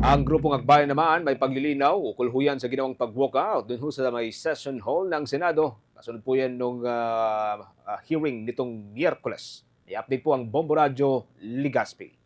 Ang grupong Akbayan naman may paglilinaw ukol ho yan sa ginawang pag-walkout dun ho sa may session hall ng Senado. Kasunod po yan nung hearing nitong Miyerkules. I-update po ang Bombo Radyo Ligaspi.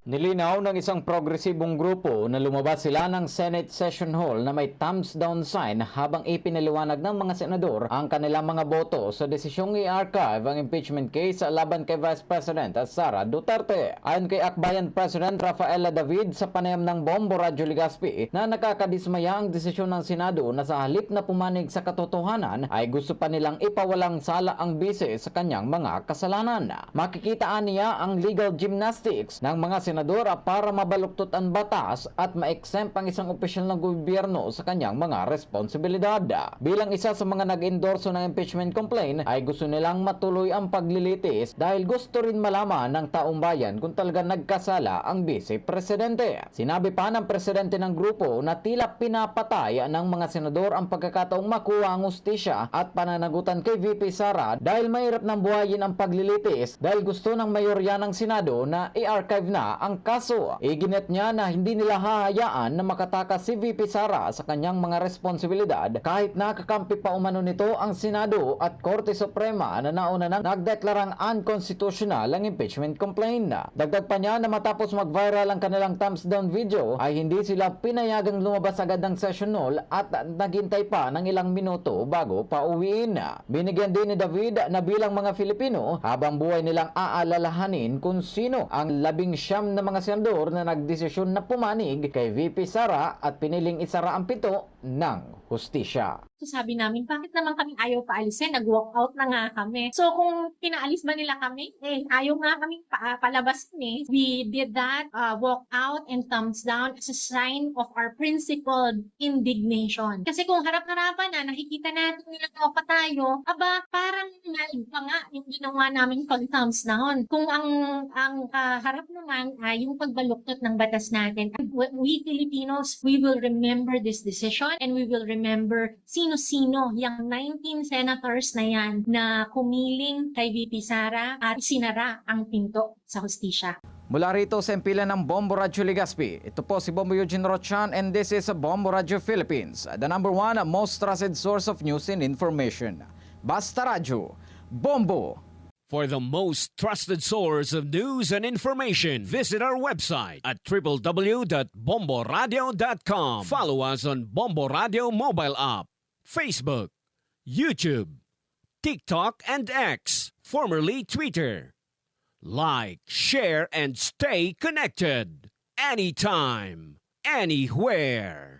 Nilinaw ng isang progresibong grupo na lumabas sila ng Senate Session Hall na may thumbs down sign habang ipinaliwanag ng mga senador ang kanilang mga boto sa desisyong i-archive ang impeachment case laban kay Vice President Sara Duterte. Ayon kay Akbayan President Rafaela David sa panayam ng Bombo Radyo Ligaspi na nakakadismaya ang desisyon ng Senado na sa halip na pumanig sa katotohanan ay gusto pa nilang ipawalang sala ang bise sa kanyang mga kasalanan. Makikitaan niya ang legal gymnastics ng mga senador para mabaluktot ang batas at ma-exempt ang isang opisyal ng gobyerno sa kanyang mga responsibilidad. Bilang isa sa mga nag-endorso ng impeachment complaint ay gusto nilang matuloy ang paglilitis dahil gusto rin malaman ng taong bayan kung talaga nagkasala ang Vice Presidente. Sinabi pa ng presidente ng grupo na tila pinapatay ng mga senador ang pagkakataong makuha ang hustisya at pananagutan kay VP Sara dahil mahirap nang buhayin ang paglilitis dahil gusto ng mayorya ng Senado na i-archive na ang kaso. Iginit niya na hindi nila hahayaan na makatakas si VP Sara sa kanyang mga responsibilidad kahit nakakampi pa umano nito ang Senado at Korte Suprema na nauna nang nagdeklarang unconstitutional ang impeachment complaint. Dagdag pa niya na matapos mag-viral ang kanilang thumbs down video ay hindi sila pinayagang lumabas agad ng session hall at naghintay pa ng ilang minuto bago pauwiin. Binigyan din ni David na bilang mga Filipino habang buhay nilang aalalahanin kung sino ang 11 na mga senador na nagdesisyon na pumanig kay VP Sara at piniling isara ang pito ng hustisya. So sabi namin, bakit naman kami ayaw paalisin? Nag-walk out na nga kami. So kung pinaalis ba nila kami? Ayaw nga kami palabasin eh. We did that, walk out and thumbs down as a sign of our principled indignation. Kasi kung harap-harapan na, nakikita natin nila pa tayo, aba, parang nalig pa nga yung ginawa namin pag-thumbs down. Kung ang harap naman ay yung pagbaluktot ng batas natin. We Filipinos, we will remember this decision and we will remember sino-sino yung 19 senators na yan na kumiling kay VP Sara at sinara ang pinto sa hustisya. Mula rito sa impilan ng Bombo Radyo Ligaspi, ito po si Bombo Eugene Rochan and this is Bombo Radyo Philippines, the #1 most trusted source of news and information. Basta Radyo, Bombo! For the most trusted source of news and information, visit our website at www.bomboradio.com. Follow us on Bombo Radio mobile app, Facebook, YouTube, TikTok, and X, formerly Twitter. Like, share, and stay connected. Anytime, anywhere.